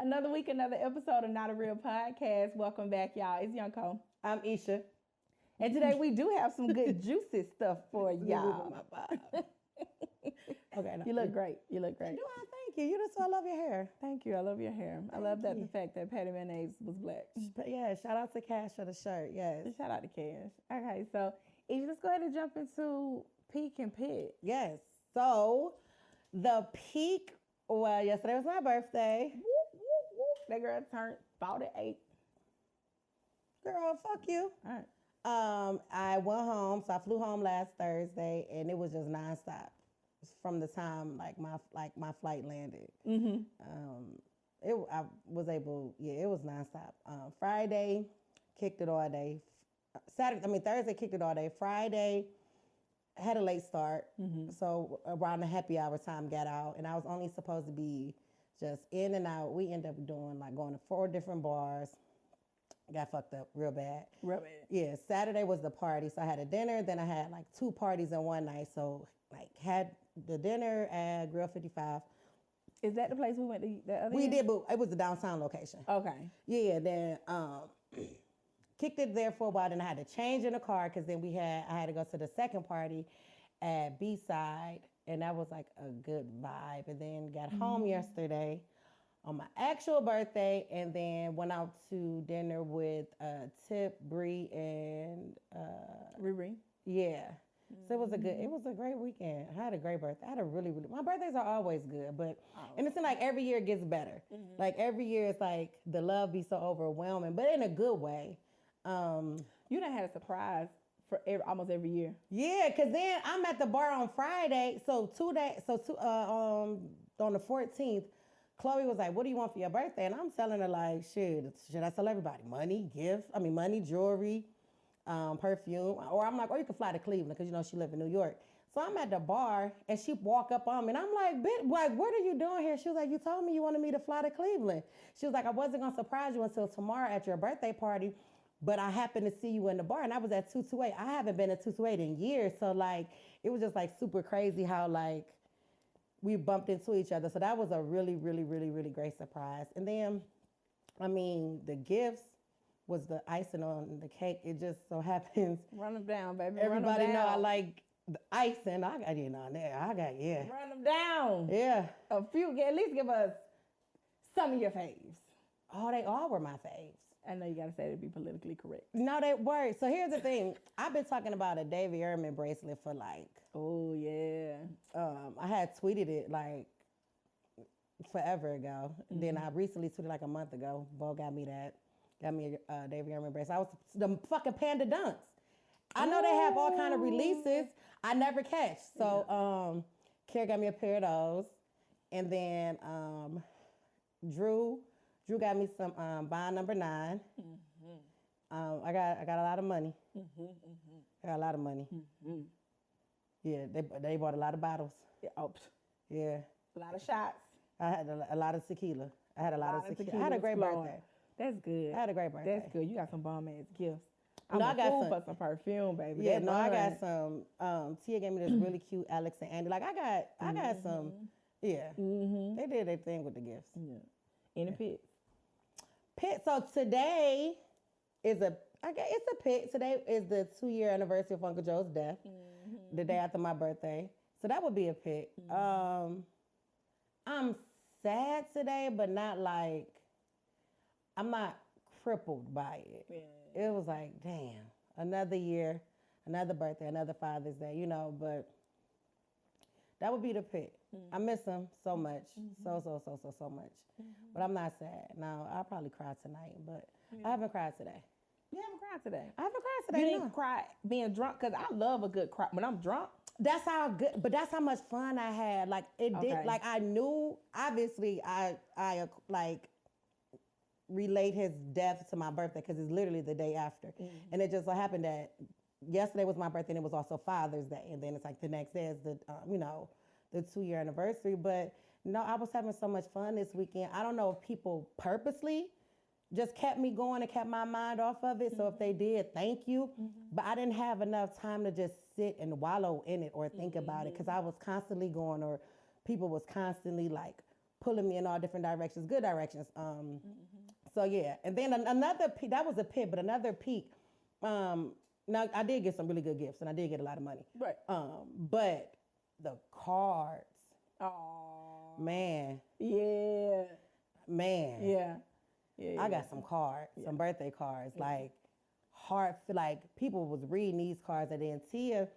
Another week, another episode of Not a Real Podcast. Welcome back, y'all. It's Young Co. I'm Isha. And today we do have some good juicy stuff for y'all. Okay, no. You look great. You look great. Do I? Thank you. You just so I love your hair. Thank you. I love your hair. I love that the fact that Patty Mayonnaise was black. But yeah, shout out to Cash for the shirt. Yes. Shout out to Cash. Okay, so Isha, let's go ahead and jump into peak and pit. Yes. So the peak. Well, yesterday was my birthday. Whoop, whoop, whoop. That girl turned 48. Girl, fuck you. All right. I went home, so I flew home last Thursday, and it was just nonstop from the time my flight landed. Mm-hmm. It was nonstop. Friday, kicked it all day. Thursday kicked it all day. Friday had a late start, so around the happy hour time got out, and I was only supposed to be just in and out. We ended up going to 4 different bars. Got fucked up real bad. Real bad. Yeah, Saturday was the party, so I had a dinner, then I had 2 parties in one night, so had the dinner at Grill 55. Is that the place we went to the other We year? did, but it was the downtown location. Okay. Yeah, then kicked it there for a while. Then I had to change in the car because then I had to go to the second party at B-side, and that was a good vibe. And then got home yesterday on my actual birthday, and then went out to dinner with Tip, Bree, and Riri. yeah. So it was a great weekend. I had a great birthday. I had a my birthdays are always good, and it's every year it gets better. Every year it's the love be so overwhelming, but in a good way. You done had a surprise for almost every year. Yeah, because then I'm at the bar on Friday. So on the 14th, Chloe was like, "What do you want for your birthday?" And I'm telling her shit, should I tell everybody? Money, jewelry, perfume. Or I'm you can fly to Cleveland because she live in New York. So I'm at the bar and she walk up on me and I'm bitch, what are you doing here? She was like, "You told me you wanted me to fly to Cleveland." She was like, "I wasn't gonna surprise you until tomorrow at your birthday party. But I happened to see you in the bar," and I was at 228. I haven't been at 228 in years. So it was just super crazy how we bumped into each other. So that was a really, really, really, really great surprise. And then, the gifts was the icing on the cake. It just so happens. Run them down, baby. Everybody know I like the icing. I got on there. Yeah. Run them down. Yeah. A few. At least give us some of your faves. Oh, they all were my faves. I know you got to say it to be politically correct. No, they were. So here's the thing. I've been talking about a David Ehrman bracelet for Oh, yeah. I had tweeted it forever ago. Then I recently tweeted a month ago. Bo got me that. Got me a David Ehrman bracelet. I was the fucking Panda Dunks. I know they have all kind of releases. I never catch. So Kara got me a pair of those. And then Drew got me some bond number 9. I got a lot of money. I got a lot of money. Yeah, they bought a lot of bottles. Yeah. Yeah. A lot of shots. I had a lot of tequila. I had a lot of tequila. I had a great birthday. That's good. I had a great birthday. That's good. You got some bomb ass gifts. I got for some perfume, baby. Yeah, I got some. Tia gave me this really cute Alex and Andy. I got some. Yeah. They did their thing with the gifts. Yeah. Any pits? Pit. So today is it's a pit. Today is the 2-year anniversary of Uncle Joe's death. The day after my birthday. So that would be a pit. I'm sad today, but not I'm not crippled by it. Yeah. It was damn, another year, another birthday, another Father's Day, but that would be the pit. I miss him so much, so much. But I'm not sad. Now, I'll probably cry tonight, but I haven't cried today. You haven't cried today? I haven't cried today, You didn't cry being drunk? Because I love a good cry. When I'm drunk. That's how good, but that's how much fun I had. Did, I knew, obviously, I relate his death to my birthday because it's literally the day after. And it just so happened that yesterday was my birthday and it was also Father's Day. And then it's the next day is the 2-year anniversary. But no, I was having so much fun this weekend. I don't know if people purposely just kept me going and kept my mind off of it. So if they did, thank you. But I didn't have enough time to just sit and wallow in it or think about it because I was constantly going, or people was constantly pulling me in all different directions, good directions. So yeah, and then another peak, that was a pit, but another peak. Now I did get some really good gifts, and I did get a lot of money. Right. But the cards, Oh. man, Yeah. man, Yeah. Yeah. I got some cards, some birthday cards, like like people was reading these cards, and then Tia,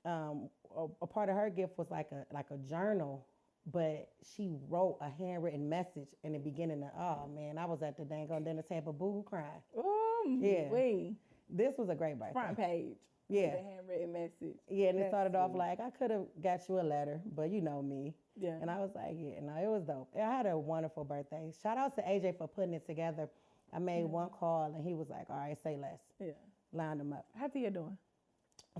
a part of her gift was like a journal. But she wrote a handwritten message in the beginning of, oh man, I was at the dang on dinner table boo-hoo crying. Yeah. Wait. This was a great birthday. Front page. Yeah. The handwritten message. Yeah, and it started off like, I could have got you a letter, but you know me. Yeah. And I was like, yeah, no, it was dope. I had a wonderful birthday. Shout out to AJ for putting it together. I made one call, and he was like, all right, say less. Yeah. Lined them up. How's Tia doing?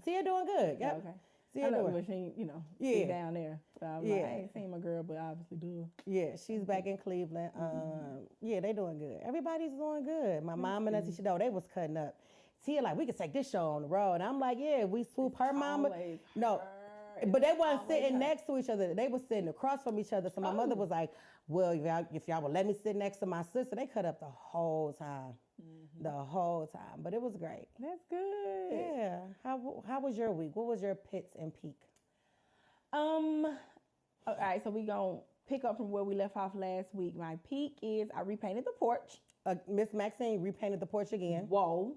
Tia doing good. Yep. Yeah, okay. Tia I know, doing. but she's down there. So I'm like, Yeah. I ain't seen my girl, but I obviously do. Yeah, she's back in Cleveland. Yeah, they doing good. Everybody's doing good. My mom and Auntie Shado, they was cutting up. Tia like, we could take this show on the road. And I'm like, yeah, we swoop her mama. No, but they wasn't sitting next to each other. They was sitting across from each other. So my mother was like, well, if y'all would let me sit next to my sister. They cut up the whole time. The whole time. But it was great. That's good. Yeah. How was your week? What was your pits and peak? All right, so we gonna pick up from where we left off last week. My peak is I repainted the porch. Miss Maxine repainted the porch again. Whoa.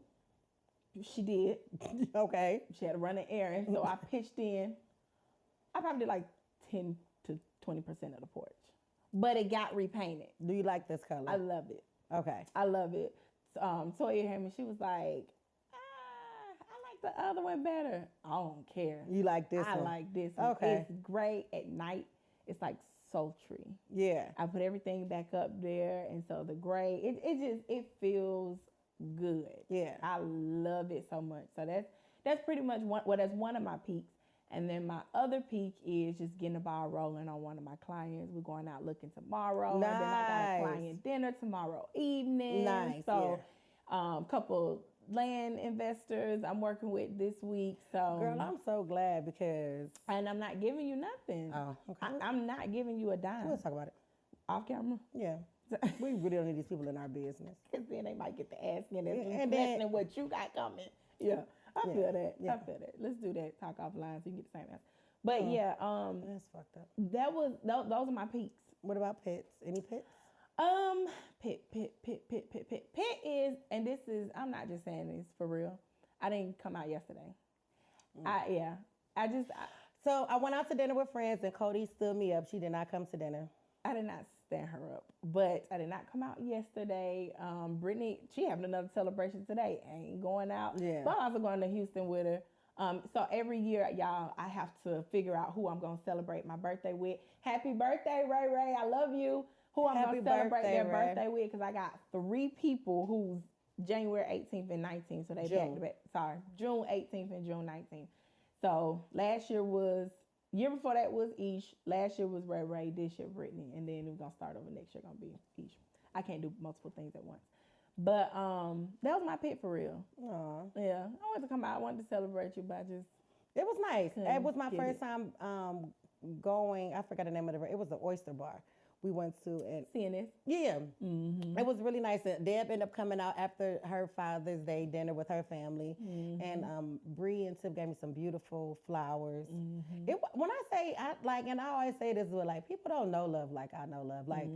She did. Okay. She had to run an errand, so I pitched in. I probably did like 10 to 20% of the porch, but it got repainted. Do you like this color? I love it. Okay. I love it. Toya came and she was like, I like the other one better. I don't care. You like this one? I like this one. Okay. It's great at night. It's like sultry. Yeah. I put everything back up there, and so the gray, it feels good. Yeah. I love it so much. So that's pretty much that's one of my peaks. And then my other peak is just getting the ball rolling on one of my clients. We're going out looking tomorrow. Nice. And then I got a client dinner tomorrow evening. Nice. So couple land investors I'm working with this week. So Girl, I'm so glad because and I'm not giving you nothing. Oh, okay. I'm not giving you a dime. We'll talk about it. Off camera. Yeah. We really don't need these people in our business. Because then they might get to asking and and then- questioning what you got coming. Yeah. I feel that. Yeah. I feel that. Let's do that. Talk offline so you can get the same answer. But yeah, That's fucked up. those are my peaks. What about pits? Any pits? Pit is, and this is, I'm not just saying this for real. I didn't come out yesterday. So I went out to dinner with friends and Kodie stood me up. She did not come to dinner. I did not stand her up, but I did not come out yesterday. Brittany, she having another celebration today. I ain't going out. Yeah. But I'm also going to Houston with her. So every year, y'all, I have to figure out who I'm going to celebrate my birthday with. Happy birthday, Ray Ray. I love you. Who I'm going to celebrate their birthday with, because I got 3 people who's January 18th and 19th. So they back to back. Sorry, June 18th and June 19th. So year before that was Ish. Last year was Ray Ray. This year Brittany. And then we're going to start over next year. Going to be Ish. I can't do multiple things at once. But that was my pit for real. Aww. Yeah. I wanted to come out. I wanted to celebrate you, but It was nice. It was my first it. time going. I forgot the name of it was the Oyster Bar we went to. And seeing this. yeah, it was really nice. Deb ended up coming out after her Father's Day dinner with her family. And Bree and Tip gave me some beautiful flowers. When I say, and I always say this, but like, people don't know love like I know love. Like,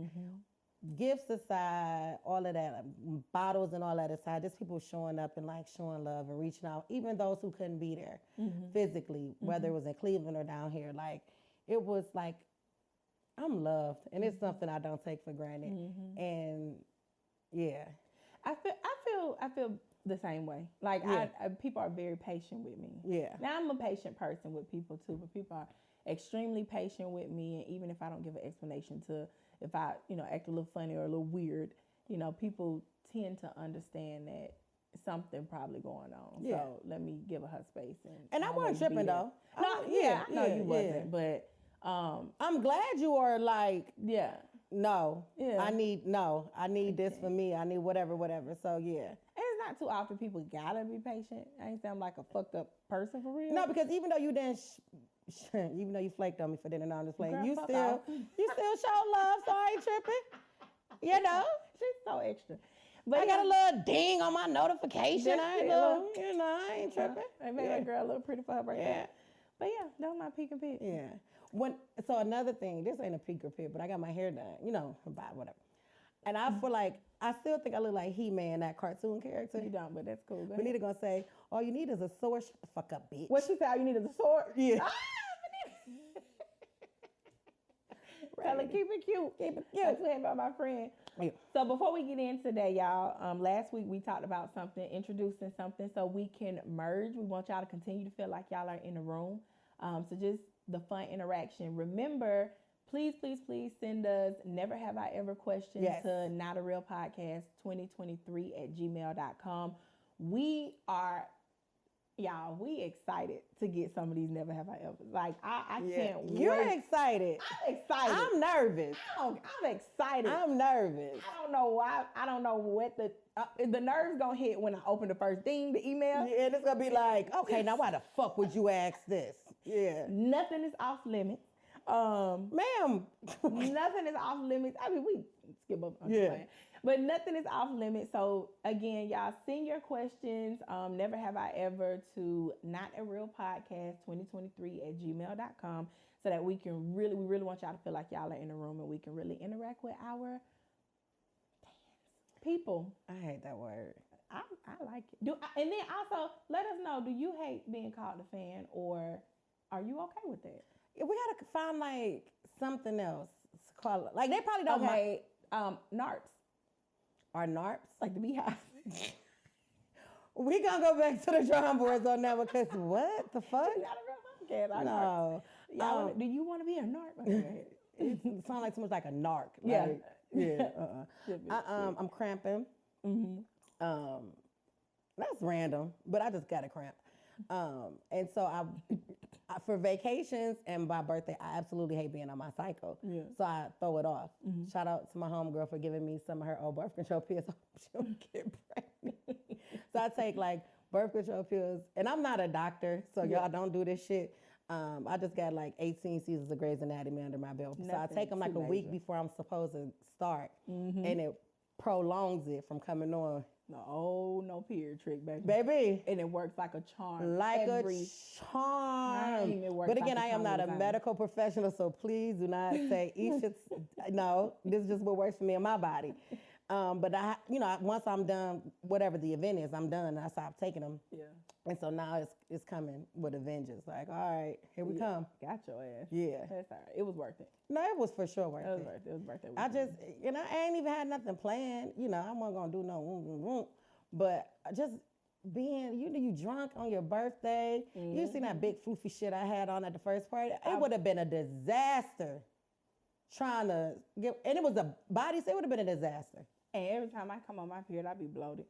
gifts aside, all of that, bottles and all that aside, just people showing up and like showing love and reaching out, even those who couldn't be there physically, whether it was in Cleveland or down here. Like, it was like, I'm loved, and it's something I don't take for granted. And yeah, I feel the same way. Like, people are very patient with me. Yeah. Now I'm a patient person with people too, but people are extremely patient with me, and even if I don't give an explanation to, if I act a little funny or a little weird, people tend to understand that something probably going on. Yeah. So let me give her space. And I wasn't tripping though. No, I know you wasn't, but I'm glad you are like, yeah. no, Yeah. I need this for me. I need whatever. So yeah. And it's not too often people gotta be patient. I ain't saying I'm like a fucked up person for real. No, because even though you didn't even though you flaked on me for dinner, now I'm just playing. Girl, You fuck still off. show love, so I ain't tripping. You know, She's so extra. But I got a little ding on my notification. I ain't tripping. I made that girl look pretty for her birthday. Yeah. But yeah, that was my peak and pit. Yeah. So another thing, this ain't a peak or pit, but I got my hair done, whatever. And I feel like, I still think I look like He-Man, that cartoon character. You don't, but that's cool. Benita gonna say, all you need is a sword. Shut the fuck up, bitch. What she say? All you need is a sword? Yeah. Tell her, keep it cute. Keep it cute. That's what about my friend. Yeah. So before we get in today, y'all, last week we talked about something, introducing something so we can merge. We want y'all to continue to feel like y'all are in a room. So just the fun interaction. Remember, please send us never have I ever questions to notarealpodcast2023@gmail.com. We excited to get some of these never have I ever. Like, I can't wait. You're excited. I'm excited. I'm nervous. I'm excited. I'm nervous. I don't know why. I don't know what the nerves gonna hit when I open the first thing, the email. Yeah, and it's gonna be like, okay, now why the fuck would you ask this? Yeah. Nothing is off limits. Ma'am. Nothing is off limits. I mean, we skip up. But nothing is off limits. So again, y'all send your questions. Never have I ever to notarealpodcast2023@gmail.com so that we really want y'all to feel like y'all are in the room and we can really interact with our people. I hate that word. I like it. And then also let us know, do you hate being called a fan or are you okay with that? We gotta find like something else to call it. Like they probably don't hate NARPs. Are NARPs? Like the beehive. We gonna go back to the drawing boards on that because what the fuck? Not a real podcast. No. Y'all, do you want to be a NARP? It sounds like so much like a narc. Yeah. Like, yeah. I'm cramping. Mm-hmm. That's random, but I just got a cramp. And so I for vacations and my birthday, I absolutely hate being on my cycle. Yeah. So I throw it off. Mm-hmm. Shout out to my homegirl for giving me some of her old birth control pills. So she don't get pregnant. So I take like birth control pills, and I'm not a doctor, so y'all don't do this shit. I just got like 18 seasons of Grey's Anatomy under my belt. So I take them like a week before I'm supposed to start, and it prolongs it from coming on. No period trick, baby. Baby. And it works like a charm. Like a charm. But again, I am not a medical professional, so please do not say Isha. No, this is just what works for me and my body. But once I'm done, whatever the event is, I'm done. And I stop taking them. Yeah. And so now it's coming with a vengeance. Like, all right, here we come. Got your ass. Yeah. That's all right. It was worth it. No, it was for sure worth it. It was worth it. I just, I ain't even had nothing planned. I wasn't going to do no but just being, you drunk on your birthday. Mm-hmm. You seen that big floofy shit I had on at the first party? It would have been a disaster trying to get, and it was a body, so it would have been a disaster. And every time I come on my period, I be bloated.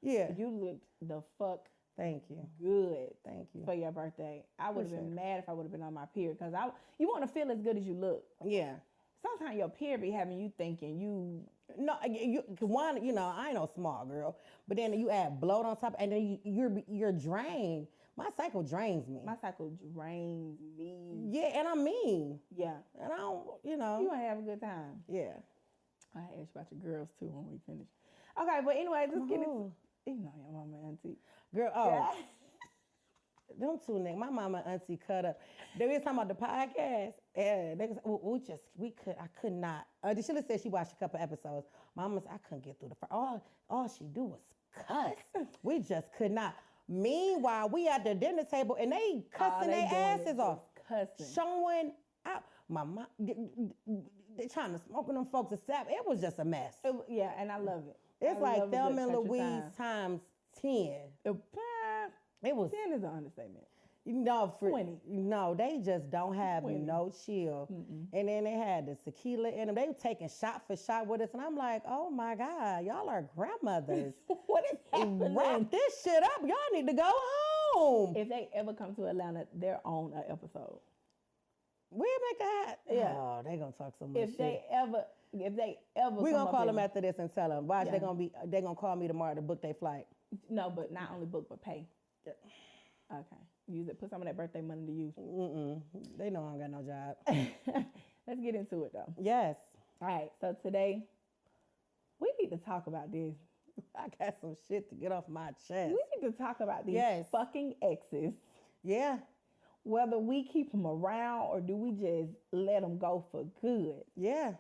Yeah. You looked the fuck Thank you. Good. Thank you. For your birthday. I would have been mad if I would have been on my period because you want to feel as good as you look. Yeah. Sometimes your period be having you thinking you... No, I ain't no small girl, but then you add bloat on top and then you're drained. My cycle drains me. My cycle drains me. Yeah, and I'm mean. Yeah. And I don't, You want to have a good time. Yeah. I ask you about your girls too when we finish. Okay, but anyway, just get it. You know your mama and auntie. Girl, them two niggas, my mama and auntie cut up. They was talking about the podcast, and they was, I could not. She said she watched a couple episodes. Mama said, I couldn't get through the first. All she do was cuss. We just could not. Meanwhile, we at the dinner table, and they cussing their asses off. Cussing. Showing out. My mom, they trying to smoke on them folks' sap. It was just a mess. And I love it. It's like Thelma and Louise times 10. It was 10 is an understatement. 20. No, they just don't have 20. No chill. Mm-mm. And then they had the tequila in them. They were taking shot for shot with us. And I'm like, oh my God, y'all are grandmothers. What is happening? Wrap this shit up. Y'all need to go home. If they ever come to Atlanta, they're on an episode. We'll make that. Yeah. Oh, they gonna talk so much shit. If they ever we gonna call them after this and tell them. Watch, they gonna call me tomorrow to book their flight. No, but not only book, but pay. Yeah. Okay. Use it. Put some of that birthday money to use. They know I don't got no job. Let's get into it though. Yes. All right. So today we need to talk about this. I got some shit to get off my chest. We need to talk about these fucking exes. Yeah. Whether we keep them around or do we just let them go for good. Yeah.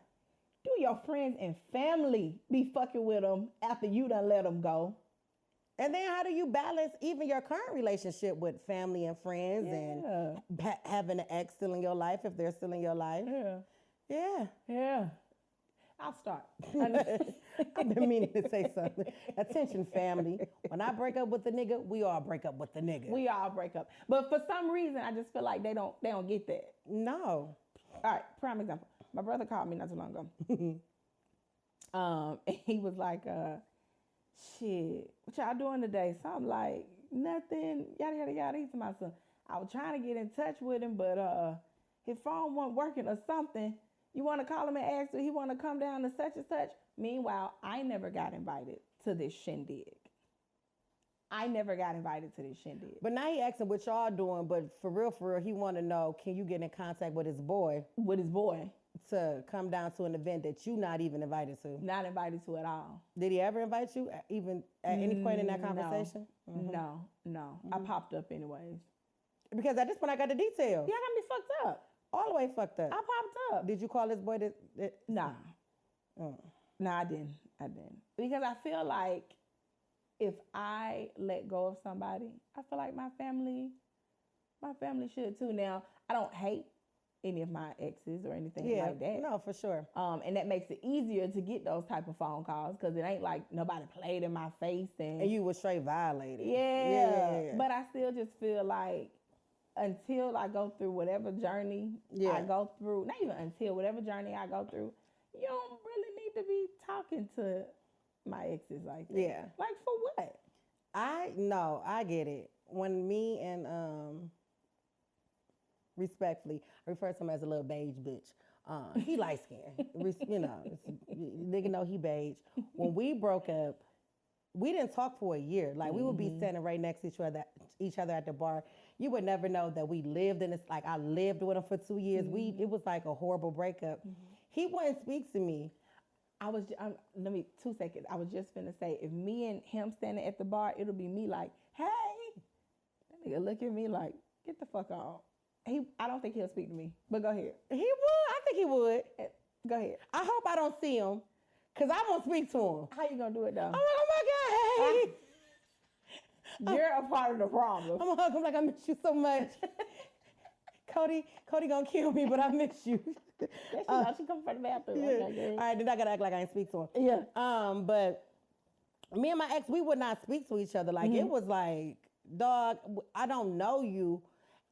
Do your friends and family be fucking with them after you done let them go? And then how do you balance even your current relationship with family and friends and having an ex still in your life if they're still in your life? Yeah. Yeah. Yeah. I'll start. I've been meaning to say something. Attention, family. When I break up with the nigga, we all break up with the nigga. We all break up. But for some reason, I just feel like they don't get that. No. All right, prime example. My brother called me not too long ago. And he was like, shit, what y'all doing today? So I'm like, nothing, yada, yada, yada. He told my son, I was trying to get in touch with him, but his phone wasn't working or something. You want to call him and ask if he want to come down to such and such? Meanwhile, I never got invited to this shindig. But now he asking what y'all doing, but for real, he want to know, can you get in contact with his boy? To come down to an event that you not even invited to? Not invited to at all. Did he ever invite you, even at any point in that conversation? No. I popped up anyways. Because at this point, I got the details. Yeah, I got me fucked up. All the way fucked up. I popped up. Did you call this boy? Nah. No, I didn't. Because I feel like if I let go of somebody, I feel like my family should too. Now, I don't hate any of my exes or anything like that. No, for sure. And that makes it easier to get those type of phone calls because it ain't like nobody played in my face and you was straight violated. Yeah. But I still just feel like until I go through whatever journey I go through, not even until whatever journey I go through, you don't really need to be talking to my exes like that. Yeah. Like for what? I get it. When me and respectfully, I refer to him as a little beige bitch. He light skinned. Nigga know he beige. When we broke up, we didn't talk for a year. Like we would be standing right next to each other at the bar. You would never know that we lived in this. Like I lived with him for 2 years. It was like a horrible breakup. He wouldn't speak to me. Let me 2 seconds. I was just finna say, if me and him standing at the bar, it'll be me like, hey. That nigga look at me like, get the fuck on. I don't think he'll speak to me, but go ahead. He would. I think he would. Go ahead. I hope I don't see him, because I won't speak to him. How you gonna do it though? Oh my God, hey. You're a part of the problem. I'm gonna hug him like I miss you so much. Kodie gonna kill me, but I miss you. She come from the bathroom. Yeah. Okay, all right, then I gotta act like I ain't speak to him. Yeah. But me and my ex, we would not speak to each other. Like it was like, dog, I don't know you.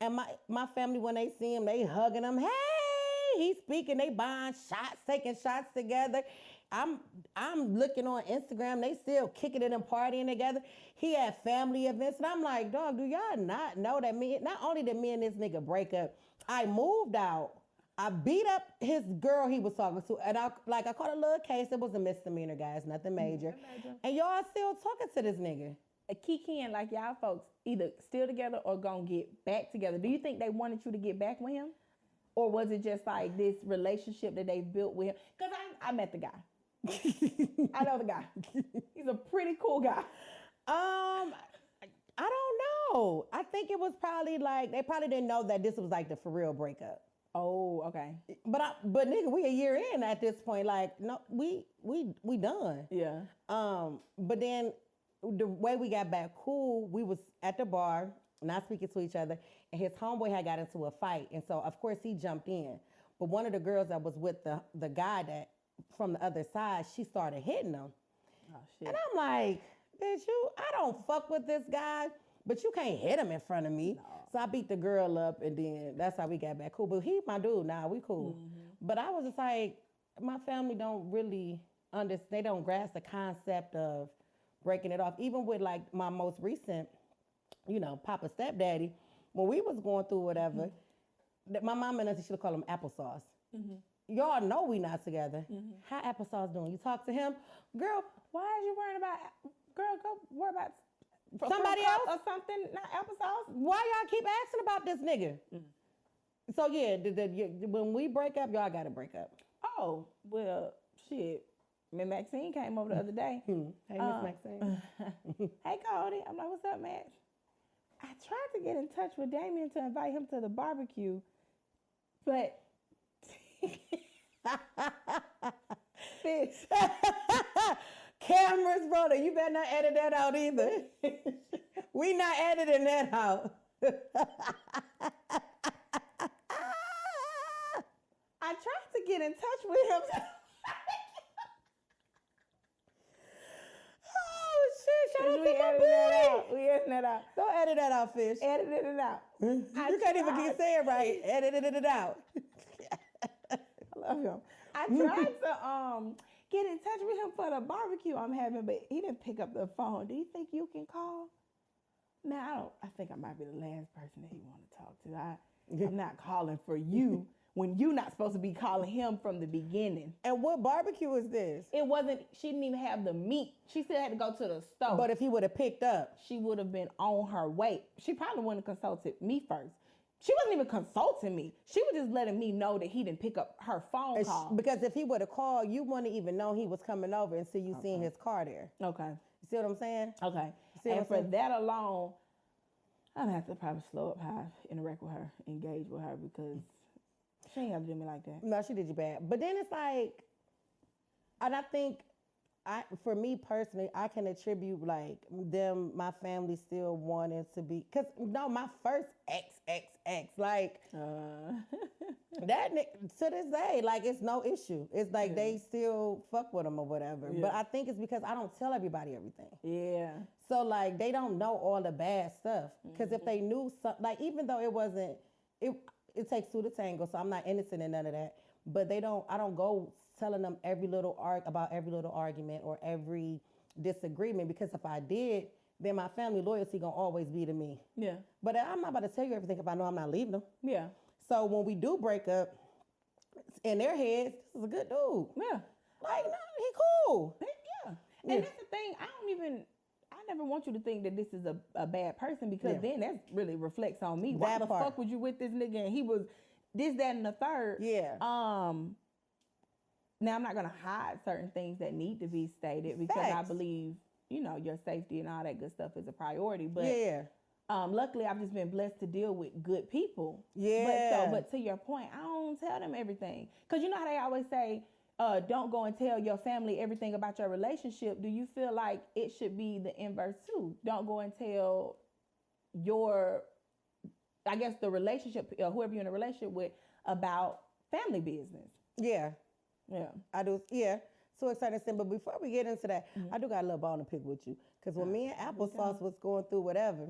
And my family, when they see him, they hugging him. Hey, he's speaking. They buying shots, taking shots together. I'm looking on Instagram. They still kicking it and partying together. He had family events, and I'm like, dog, do y'all not know that not only did me and this nigga break up, I moved out. I beat up his girl he was talking to, and I caught a little case. It was a misdemeanor, guys, nothing major. And y'all still talking to this nigga. Kiki and like y'all folks either still together or gonna get back together. Do you think they wanted you to get back with him? Or was it just like this relationship that they built with him? Because I met the guy. I know the guy. He's a pretty cool guy. I don't know. I think it was probably like, they probably didn't know that this was like the for real breakup. Oh, okay. But nigga, we a year in at this point. Like, no, we done. Yeah. But then the way we got back cool, we was at the bar, not speaking to each other, and his homeboy had got into a fight, and so of course he jumped in. But one of the girls that was with the guy that from the other side, she started hitting him. Oh shit. And I'm like, bitch, I don't fuck with this guy, but you can't hit him in front of me. No. So I beat the girl up, and then that's how we got back cool. But he my dude now, we cool. But I was just like, my family don't really understand, they don't grasp the concept of breaking it off. Even with like my most recent, Papa stepdaddy, when we was going through whatever, my mom and us used to call him applesauce. Y'all know we not together. How applesauce doing? You talk to him, girl. Why is you worrying about? Girl, go worry about somebody else or something, not applesauce. Why y'all keep asking about this nigga? So yeah, when we break up, y'all gotta break up. Oh, well, shit. Miss Maxine came over the other day. Hey, Miss Maxine. Hey, Kodie. I'm like, what's up, Max? I tried to get in touch with Damien to invite him to the barbecue, but fish. Cameras, brother, you better not edit that out either. We not editing that out. I tried to get in touch with him. Oh shit! Shout out to my boy. We editing that out. Don't edit that out, fish. Edited it out. You can't even say it right. Edited it out. I love him. I tried to get in touch with him for the barbecue I'm having, but he didn't pick up the phone. Do you think you can call? Man, I think I might be the last person that he want to talk to. I'm not calling for you when you're not supposed to be calling him from the beginning. And what barbecue is this? It wasn't, she didn't even have the meat. She still had to go to the store. But if he would have picked up, she would have been on her way. She probably wouldn't have consulted me first. She wasn't even consulting me. She was just letting me know that he didn't pick up her phone call. Because if he would have called, you wouldn't even know he was coming over until you seen his car there. Okay. You see what I'm saying? Okay. And for that alone, I'm gonna have to probably slow up how I interact with her, engage with her, because she ain't have to do me like that. No, she did you bad. But then it's like, and I think, for me personally, I can attribute like them, my family still wanting to be, because no, my first ex, like that to this day, like it's no issue. It's like they still fuck with him or whatever. Yeah. But I think it's because I don't tell everybody everything. Yeah. So like they don't know all the bad stuff. Because if they knew something, like even though it wasn't, it takes two to tango, so I'm not innocent in none of that. But I don't go telling them about every little argument or every disagreement, because if I did, then my family loyalty gonna always be to me. Yeah. But I'm not about to tell you everything if I know I'm not leaving them. Yeah. So when we do break up, in their heads, this is a good dude. Yeah. Like, no, he cool. Yeah. And that's the thing, I never want you to think that this is a bad person, because then that really reflects on me. Why the fuck was you with this nigga and he was this, that, and the third? Yeah. Now, I'm not going to hide certain things that need to be stated, because I believe, your safety and all that good stuff is a priority. But luckily, I've just been blessed to deal with good people. Yeah. But to your point, I don't tell them everything. Because you know how they always say, don't go and tell your family everything about your relationship. Do you feel like it should be the inverse too? Don't go and tell the relationship, whoever you're in a relationship with, about family business. Yeah. Yeah. I do. Yeah. So excited. But before we get into that, I do got a little bone to pick with you. Because when me and Applesauce was going through whatever,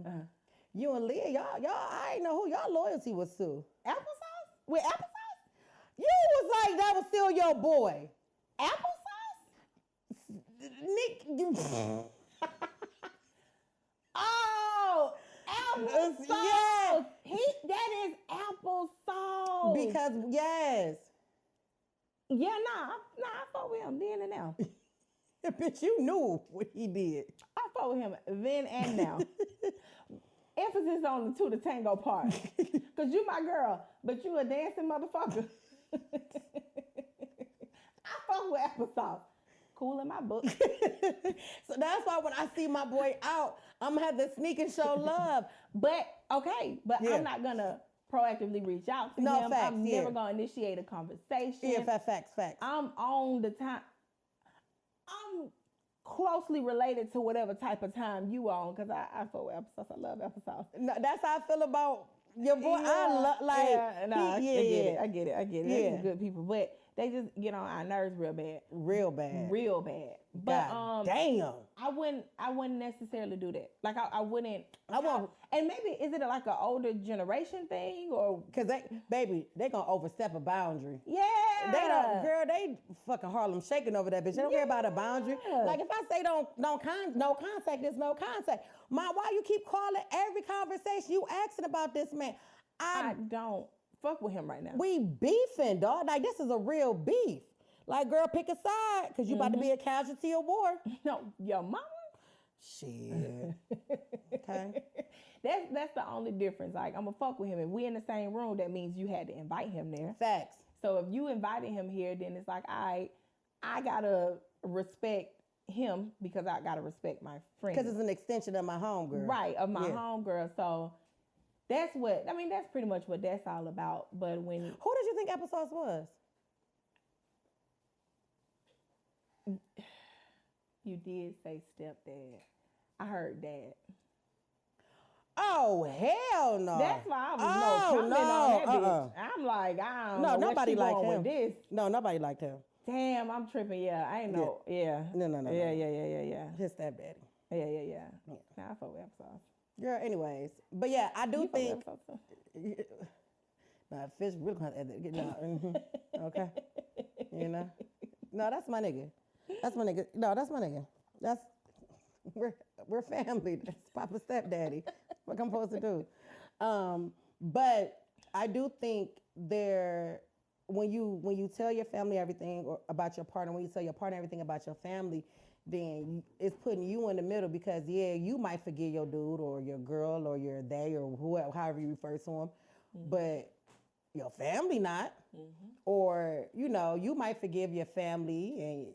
you and Leah, y'all, I didn't know who y'all loyalty was to. Applesauce? With Applesauce? You was like, that was still your boy. Applesauce? Nick, you... Oh, applesauce. Yes. That is applesauce. Because, yes. Yeah, I fought with him then and now. Bitch, you knew what he did. I fought with him then and now. Emphasis on the two to tango part. Because you my girl, but you a dancing motherfucker. I fought with applesauce. Cool in my book. So that's why when I see my boy out, I'm going to have to sneak and show love. But I'm not going to proactively reach out to him. Facts, I'm never going to initiate a conversation. Yeah, facts. I'm on the time. I'm closely related to whatever type of time you on, because I fuck with applesauce. I love applesauce. No, that's how I feel about your boy. Yeah, I love, like, I get it. They're just good people, but they just get on our nerves real bad. But God damn, I wouldn't necessarily do that. Like I wouldn't. And maybe is it like an older generation thing, or because they gonna overstep a boundary? Yeah, they fucking Harlem shaking over that bitch. They don't care about a boundary. Like if I say no contact, there's no contact. Why you keep calling every conversation you asking about this man? I don't fuck with him right now. We beefing, dog. Like this is a real beef. Like, girl, pick a side, because you about to be a casualty of war. No, your mama? Shit. Okay. That's the only difference. Like, I'm gonna fuck with him. If we in the same room, that means you had to invite him there. Facts. So if you invited him here, then it's like, I gotta respect him because I gotta respect my friend. Because it's an extension of my homegirl. Right, of my homegirl. So that's pretty much what that's all about. But who did you think Applesauce was? You did say stepdad. I heard dad. Oh, hell no. That's why I was commenting on that bitch. I'm like, I don't know nobody what she liked going him. with this. No, nobody liked him. Damn, I'm tripping. Yeah, I ain't know. Yeah. No. Yeah. His stepdaddy. Yeah. Nah, I fuck with Applesauce. Girl, anyways. But yeah, I do think... Nah, Fish really gonna have to get okay. You know? No, that's my nigga. That's my nigga. No, that's my nigga. We're family. That's Papa's stepdaddy. What I'm supposed to do? But I do think when you tell your family everything or about your partner, when you tell your partner everything about your family, then it's putting you in the middle because you might forgive your dude or your girl or your they or whoever, however you refer to them, but your family not. Or you might forgive your family and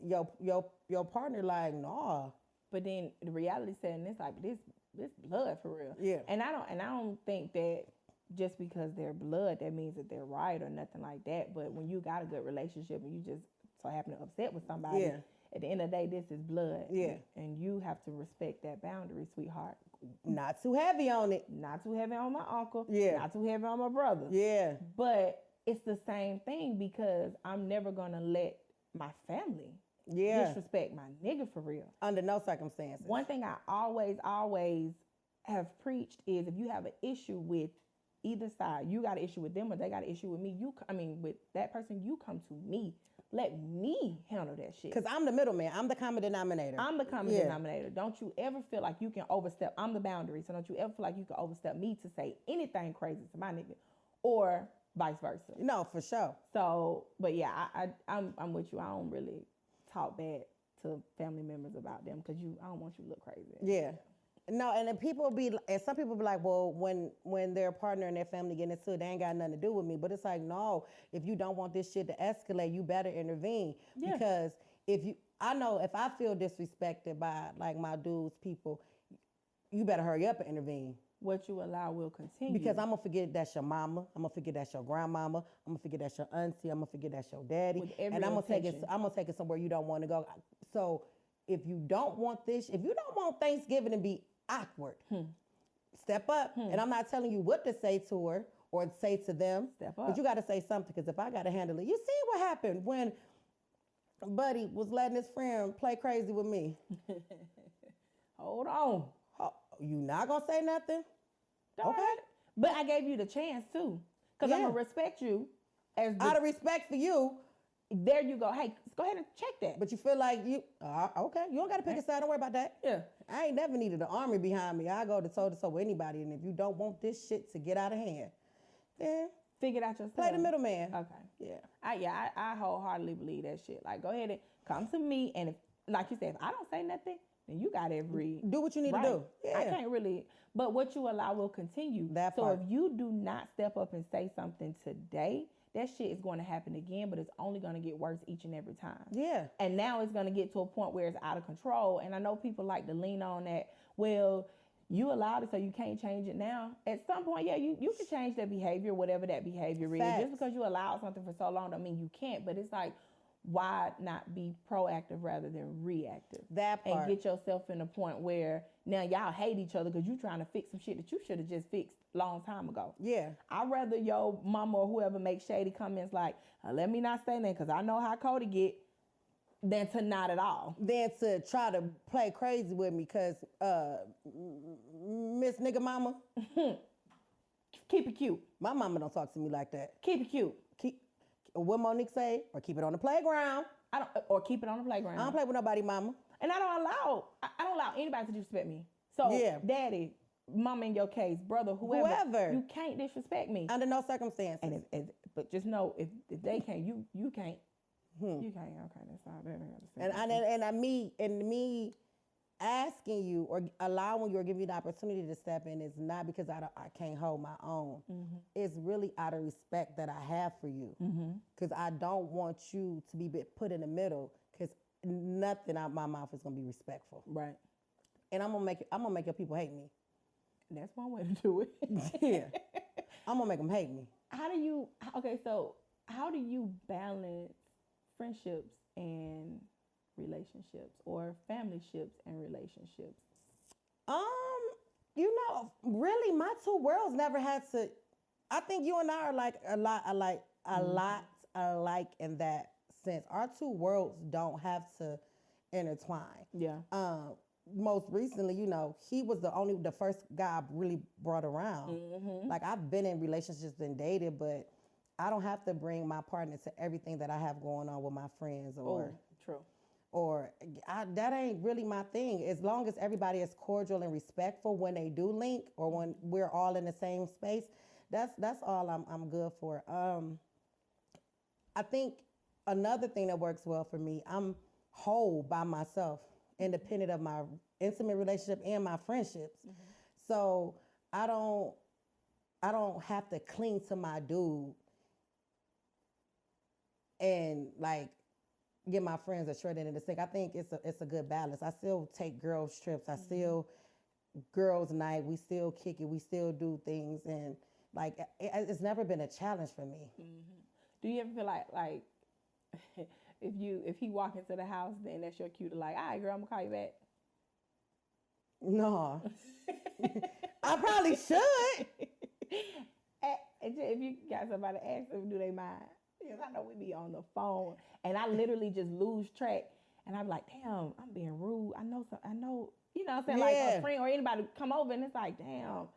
your partner like nah. But then the reality setting is like this blood for real. Yeah. And I don't think that just because they're blood that means that they're right or nothing like that. But when you got a good relationship and you just so happen to upset with somebody, at the end of the day, this is blood. Yeah. And you have to respect that boundary, sweetheart. Not too heavy on it. Not too heavy on my uncle. Yeah. Not too heavy on my brother. Yeah. But it's the same thing because I'm never gonna let my family disrespect my nigga for real. Under no circumstances. One thing I always have preached is if you have an issue with either side, you got an issue with them or they got an issue with me, with that person, you come to me. Let me handle that shit. Because I'm the middleman. I'm the common denominator. I'm the common denominator. Don't you ever feel like you can overstep. I'm the boundary. So don't you ever feel like you can overstep me to say anything crazy to my nigga. Or vice versa. No, for sure. So, but yeah, I'm with you. I don't really talk bad to family members about them because I don't want you to look crazy. Yeah. No, and then some people be like, well, when their partner and their family get into it, they ain't got nothing to do with me. But it's like, no, if you don't want this shit to escalate, you better intervene. Yeah. Because I know if I feel disrespected by like my dude's people, you better hurry up and intervene. What you allow will continue. Because I'm going to forget that's your mama. I'm going to forget that's your grandmama. I'm going to forget that's your auntie. I'm going to forget that's your daddy. And I'm going to take it somewhere you don't want to go. So if you don't want Thanksgiving to be awkward, step up. And I'm not telling you what to say to her or say to them. Step up. But you got to say something because if I got to handle it. You see what happened when Buddy was letting his friend play crazy with me. Hold on. You not going to say nothing? Okay. But I gave you the chance too. Because I'm going to respect you. Out of respect for you. There you go. Hey, go ahead and check that. But you feel like okay. You don't got to pick a side. Don't worry about that. Yeah. I ain't never needed an army behind me. I go to toe with anybody. And if you don't want this shit to get out of hand, then figure it out yourself. Play the middleman. Okay. Yeah. I wholeheartedly believe that shit. Like, go ahead and come to me. And if, like you said, if I don't say nothing, then you got every... Do what you need to do. Yeah. I can't really... But what you allow will continue. That so part. If you do not step up and say something today, that shit is going to happen again, but it's only going to get worse each and every time. Yeah. And now it's going to get to a point where it's out of control. And I know people like to lean on that, well, you allowed it so you can't change it now. At some point, you can change that behavior, whatever that behavior is. Just because you allowed something for so long don't mean you can't. But it's like, why not be proactive rather than reactive? That part. And get yourself in a point where now y'all hate each other because you're trying to fix some shit that you should have just fixed a long time ago. Yeah. I'd rather your mama or whoever make shady comments like, let me not say that because I know how Kodie get, than to not at all. Than to try to play crazy with me because Miss Nigga Mama. Keep it cute. My mama don't talk to me like that. Keep it cute. What Monique say? Or keep it on the playground. Or keep it on the playground. I don't play with nobody, mama. And I don't allow anybody to disrespect me. So, daddy, mama in your case, brother, whoever, you can't disrespect me. Under no circumstances. And but just know, if they can't, you can't. You can't. Okay, that's all. And me asking you or allowing you or giving you the opportunity to step in is not because I can't hold my own. It's really out of respect that I have for you. Because I don't want you to be put in the middle, because nothing out my mouth is going to be respectful. Right. And I'm going to make your people hate me. That's one way to do it. Yeah. I'm going to make them hate me. How do you balance friendships and relationships, or family ships and relationships? Really, my two worlds never had to. I think you and I are like a lot alike in that sense. Our two worlds don't have to intertwine. Yeah. Most recently, he was the first guy I really brought around. Like, I've been in relationships and dated, but I don't have to bring my partner to everything that I have going on with my friends true. That ain't really my thing. As long as everybody is cordial and respectful when they do link, or when we're all in the same space, that's all I'm good for. I think another thing that works well for me, I'm whole by myself, independent of my intimate relationship and my friendships. So I don't have to cling to my dude and like get my friends a shred in the sink. I think it's a good balance. I still take girls trips. I still girls night. We still kick it. We still do things, and like it's never been a challenge for me. Do you ever feel like if he walk into the house, then that's your cue to like, all right, girl, I'm gonna call you back? No. I probably should. If you got somebody to ask them, do they mind? Because I know we be on the phone, and I literally just lose track, and I'm like, damn, I'm being rude. I know, you know what I'm saying? Like a friend or anybody come over, and it's like, damn.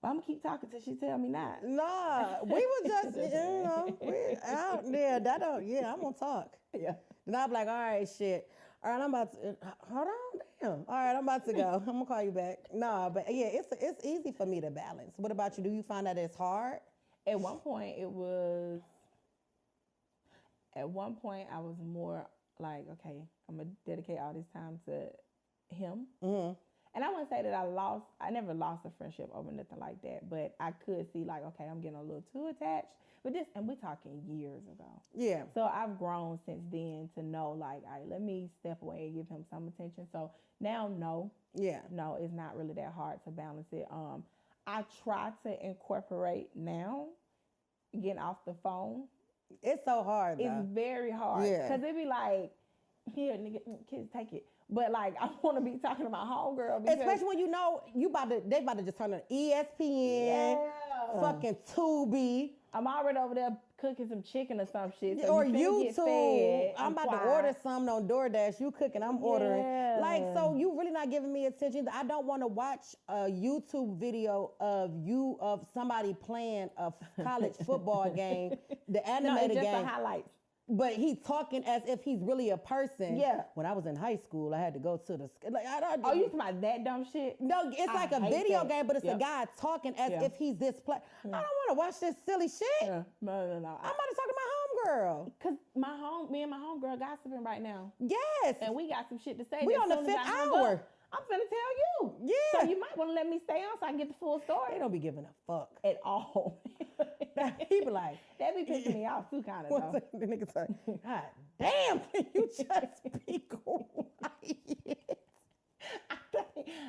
But I'm gonna keep talking till she tell me not. Nah, we were just, we out there. I'm gonna talk. Yeah. Then I'm like, all right, shit. All right, I'm about to, hold on, damn. All right, I'm about to go. I'm gonna call you back. Nah, but yeah, it's easy for me to balance. What about you? Do you find that it's hard? At one point, I was more like, okay, I'm gonna dedicate all this time to him. And I wouldn't say that I never lost a friendship over nothing like that, but I could see like, okay, I'm getting a little too attached. And we're talking years ago. Yeah. So I've grown since then to know like, all right, let me step away and give him some attention. So now, no, it's not really that hard to balance it. I try to incorporate now getting off the phone. It's so hard though. It's very hard. Yeah. Because it be like, here, nigga, kids, take it. But like, I want to be talking to my homegirl. Especially when they about to just turn on ESPN, fucking Tubi. I'm already over there cooking some chicken or some shit. So or YouTube. I'm about to order something on DoorDash. You cooking, I'm ordering. Like, so you really not giving me attention. I don't want to watch a YouTube video of somebody playing a college football game, the animated game. The highlights. But he's talking as if he's really a person. Yeah. When I was in high school, I had to go to the... you talking about that dumb shit? No, it's like a video game, but it's a guy talking as if he's this... I don't want to watch this silly shit. Yeah. No. I'm about to talk to my homegirl. Because me and my homegirl gossiping right now. Yes. And we got some shit to say. We on the 5th hour. I'm finna tell you. Yeah. So you might want to let me stay on so I can get the full story. They don't be giving a fuck. At all. He be like... That be pissing me off too, kind of, though. The nigga say, God damn, can you just be quiet?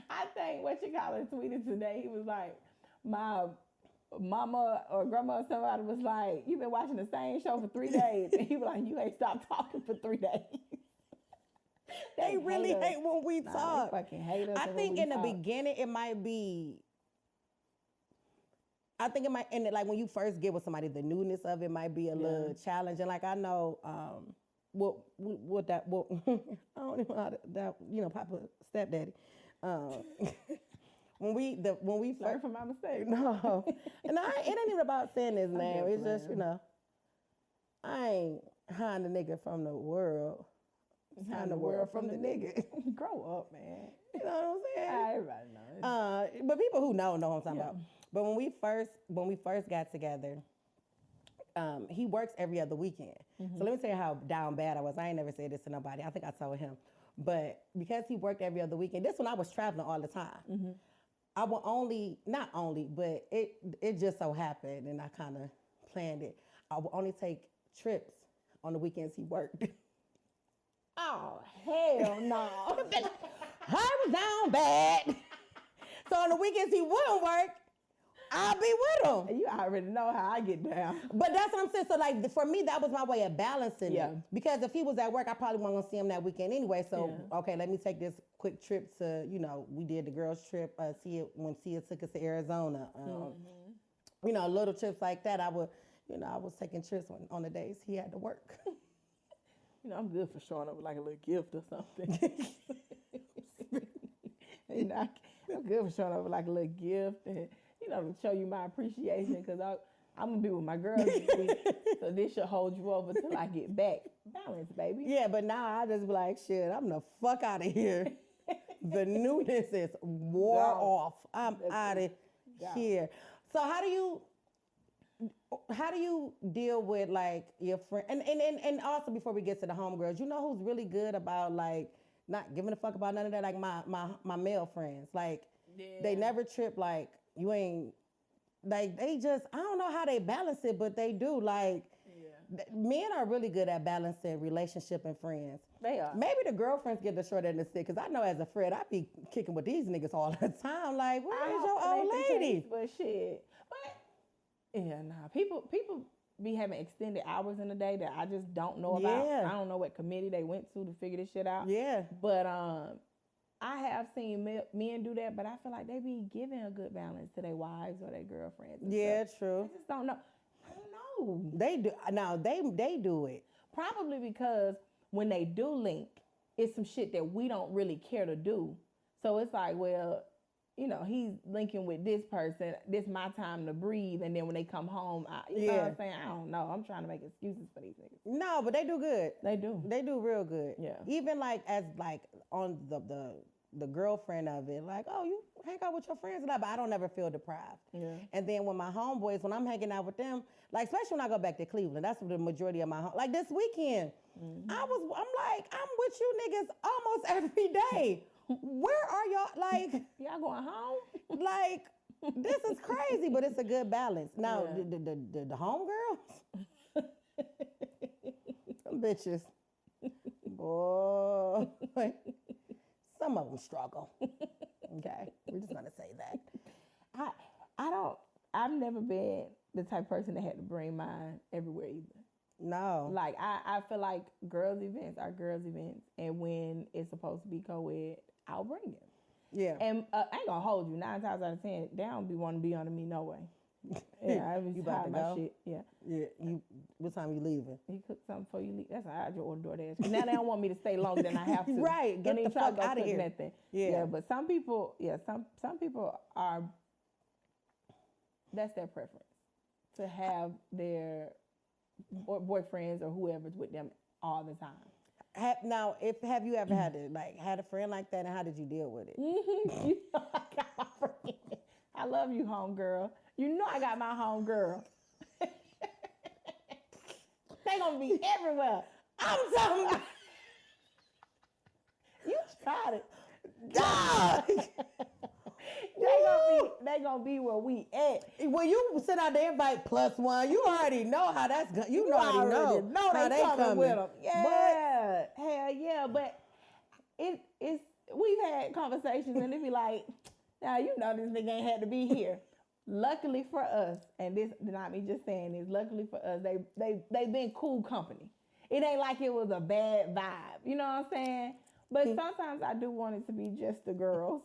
I think what you call it tweeted today, he was like, my mama or grandma or somebody was like, you've been watching the same show for 3 days. And he was like, you ain't stopped talking for 3 days. They really hate when we talk. They fucking hate us. I think in the beginning it might be... I think it might, and like when you first get with somebody, the newness of it might be a little challenging. Like I know, what that, I don't even know how that, Papa stepdaddy. when we first from my mistake. No, and it ain't even about saying his name. It's just I ain't hiding the nigga from the world. Hiding the world from the nigga. Grow up, man. You know what I'm saying? Everybody knows. But people who know what I'm talking about. But when we first got together, he works every other weekend. So let me tell you how down bad I was. I ain't never said this to nobody. I think I told him. But because he worked every other weekend, this when I was traveling all the time. I will not only, but it just so happened, and I kind of planned it. I will only take trips on the weekends he worked. Oh, hell no. I was down bad. So on the weekends he wouldn't work, I'll be with him. You already know how I get down. But that's what I'm saying. So like for me, that was my way of balancing it. Because if he was at work, I probably wasn't gonna see him that weekend anyway. So okay, let me take this quick trip to, we did the girls trip. When Sia took us to Arizona. Little trips like that. I was taking trips on the days he had to work. I'm good for showing up with like a little gift or something. I'm good for showing up with like a little gift and, to show you my appreciation because I'm going to be with my girls this week. So this should hold you over till I get back. Balance, baby. Yeah, but now I just be like, shit, I'm the fuck out of here. The newness is wore off. I'm out of here. So how do you deal with like your friend and also before we get to the homegirls, who's really good about like not giving a fuck about none of that, like my male friends, like they never trip, like you ain't, like they just, I don't know how they balance it, but they do. Like men are really good at balancing relationship and friends. They are. Maybe the girlfriends get the short end of the stick, because I know as a friend I be kicking with these niggas all the time, like where is your old lady? But shit, people be having extended hours in the day that I just don't know about. I don't know what committee they went to figure this shit out. But I have seen men do that, but I feel like they be giving a good balance to their wives or their girlfriends. True. I just don't know. I don't know. They do. Now they do it. Probably because when they do link, it's some shit that we don't really care to do. So it's like, well, he's linking with this person. This my time to breathe. And then when they come home, you know what I'm saying? I don't know. I'm trying to make excuses for these niggas. No, but they do good. They do. They do real good. Yeah. Even like as like on the girlfriend of it, like, oh, you hang out with your friends a lot, but I don't ever feel deprived. Yeah. And then when my homeboys, when I'm hanging out with them, like especially when I go back to Cleveland, that's the majority of like this weekend, I'm with you niggas almost every day. Where are y'all? Like, y'all going home? Like, this is crazy, but it's a good balance. Now, the homegirls, some bitches, boy, some of them struggle. Okay, we're just gonna say that. I've never been the type of person that had to bring mine everywhere either. No. Like, I feel like girls' events are girls' events, and when it's supposed to be co-ed, I'll bring it. Yeah. And I ain't gonna hold you. 9 times out of 10, they don't be wanting to be under me no way. Yeah, I was about to my go? shit. Yeah. Yeah. What time you leaving? He cooked something before you leave. That's how I just order DoorDash. Because now they don't want me to stay longer than I have to. Right. Get the fuck out of here. Nothing. Yeah. But some people, some people are. That's their preference to have their boyfriends or whoever's with them all the time. Have you ever had a friend like that, and how did you deal with it? Mm-hmm. I got my friend. I love you, homegirl. I got my homegirl. They gonna be everywhere. I'm talking about. You tried it. Dog. They gonna be where we at. When you send out the invite +1, you already know how that's going. You already know how they coming with them. Yeah, hell yeah. But it's we've had conversations and it be like, now this nigga ain't had to be here. Luckily for us, and this not me just saying this. Luckily for us, they been cool company. It ain't like it was a bad vibe. You know what I'm saying? But sometimes I do want it to be just the girls.